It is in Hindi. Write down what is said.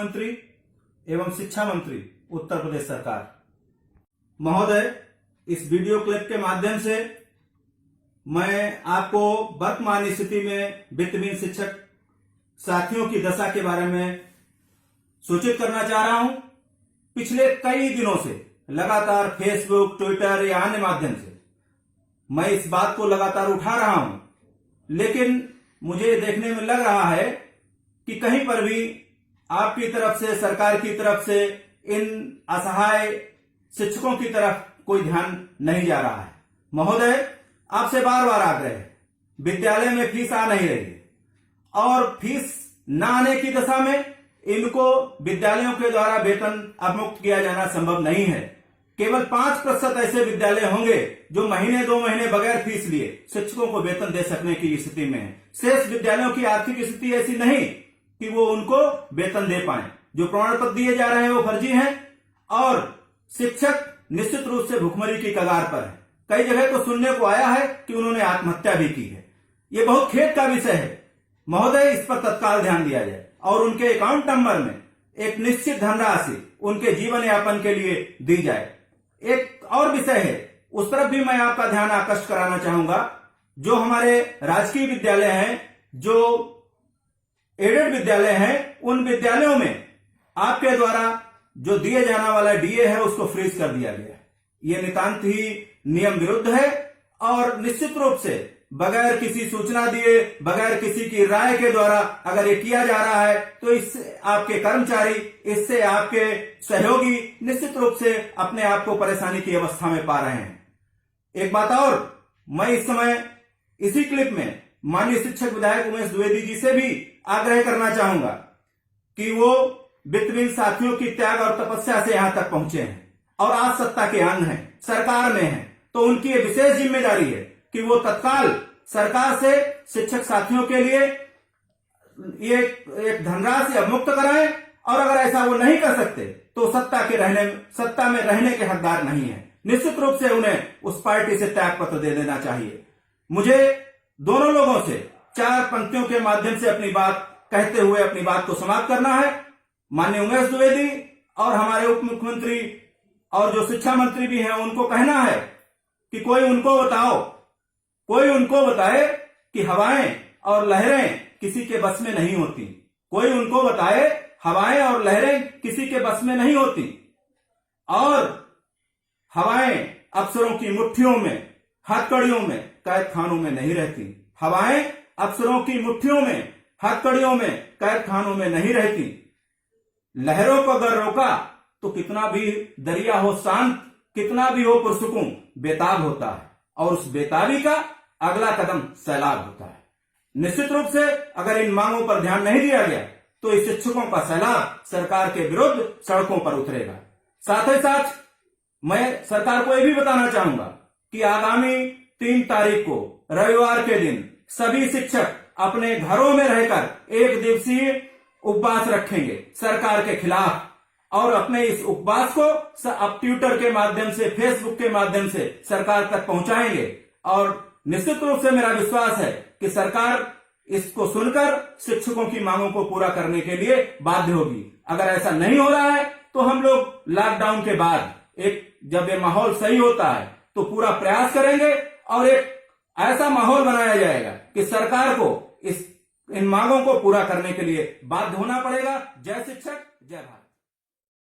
मुख्यमंत्री एवं शिक्षा मंत्री उत्तर प्रदेश सरकार। महोदय, इस वीडियो क्लिप के माध्यम से मैं आपको वर्तमान स्थिति में वित्तहीन शिक्षक साथियों की दशा के बारे में सूचित करना चाह रहा हूं। पिछले कई दिनों से लगातार फेसबुक, ट्विटर या अन्य माध्यम से मैं इस बात को लगातार उठा रहा हूं, लेकिन मुझे देखने में लग रहा है कि कहीं पर भी आपकी तरफ से, सरकार की तरफ से इन असहाय शिक्षकों की तरफ कोई ध्यान नहीं जा रहा है। महोदय, आपसे बार बार आग्रह है, विद्यालय में फीस आ नहीं रही है और फीस न आने की दशा में इनको विद्यालयों के द्वारा वेतन अवमुक्त किया जाना संभव नहीं है। केवल 5% ऐसे विद्यालय होंगे जो महीने 2 महीने बगैर फीस लिए शिक्षकों को वेतन दे सकने की स्थिति में है। शेष विद्यालयों की आर्थिक स्थिति ऐसी नहीं कि वो उनको वेतन दे पाए। जो प्रमाण पत्र दिए जा रहे हैं वो फर्जी हैं और शिक्षक निश्चित रूप से भुखमरी की कगार पर है। कई जगह तो सुनने को आया है कि उन्होंने आत्महत्या भी की है। ये बहुत खेद का विषय है। महोदय, इस पर तत्काल ध्यान दिया जाए और उनके अकाउंट नंबर में एक निश्चित धनराशि उनके जीवन यापन के लिए दी जाए। एक और विषय है, उस तरफ भी मैं आपका ध्यान आकर्षित कराना चाहूंगा। जो हमारे राजकीय विद्यालय हैं, जो एडेड विद्यालय हैं, उन विद्यालयों में आपके द्वारा जो दिए जाने वाला डीए है उसको फ्रीज कर दिया गया है। ये नितांत ही नियम विरुद्ध है और निश्चित रूप से बगैर किसी सूचना दिए, बगैर किसी की राय के द्वारा अगर ये किया जा रहा है तो इससे आपके कर्मचारी, इससे आपके सहयोगी निश्चित रूप से अपने आप को परेशानी की अवस्था में पा रहे हैं। एक बात और, मैं इस समय इसी क्लिप में माननीय शिक्षक विधायक उमेश द्विवेदी जी से भी आग्रह करना चाहूंगा कि वो वित्तहीन साथियों की त्याग और तपस्या से यहां तक पहुंचे हैं और आज सत्ता के अंग हैं, सरकार में हैं, तो उनकी ये विशेष जिम्मेदारी है कि वो तत्काल सरकार से शिक्षक साथियों के लिए ये एक धनराशि अवमुक्त कराएं और अगर ऐसा वो नहीं कर सकते तो सत्ता में रहने के हकदार नहीं है। निश्चित रूप से उन्हें उस पार्टी से त्याग पत्र दे देना चाहिए। मुझे दोनों लोगों से 4 पंक्तियों के माध्यम से अपनी बात कहते हुए अपनी बात को समाप्त करना है। माननीय उमेश द्विवेदी और हमारे उप मुख्यमंत्री और जो शिक्षा मंत्री भी हैं उनको कहना है कि कोई उनको बताए कि हवाएं और लहरें किसी के बस में नहीं होती। कोई उनको बताए हवाएं और लहरें किसी के बस में नहीं होती और हवाएं अफसरों की मुट्ठियों में, हथकड़ियों में, कैद खानों में नहीं रहती। हवाएं अफसरों की मुट्ठियों में, हथकड़ियों में, कैद खानों में नहीं रहती। लहरों को अगर रोका तो कितना भी दरिया हो शांत, कितना भी हो पुरसुकून, बेताब होता है और उस बेताबी का अगला कदम सैलाब होता है। निश्चित रूप से अगर इन मांगों पर ध्यान नहीं दिया गया तो इस शिक्षकों का सैलाब सरकार के विरुद्ध सड़कों पर उतरेगा। साथ ही साथ मैं सरकार को यह भी बताना चाहूंगा कि आगामी 3 तारीख को रविवार के दिन सभी शिक्षक अपने घरों में रहकर 1 दिवसीय उपवास रखेंगे सरकार के खिलाफ और अपने इस उपवास को अब ट्विटर के माध्यम से, फेसबुक के माध्यम से सरकार तक पहुंचाएंगे और निश्चित रूप से मेरा विश्वास है कि सरकार इसको सुनकर शिक्षकों की मांगों को पूरा करने के लिए बाध्य होगी। अगर ऐसा नहीं हो रहा है तो हम लोग लॉकडाउन के बाद जब ये माहौल सही होता है तो पूरा प्रयास करेंगे और एक ऐसा माहौल बनाया जाएगा कि सरकार को इन मांगों को पूरा करने के लिए बाध्य होना पड़ेगा। जय शिक्षक, जय भारत।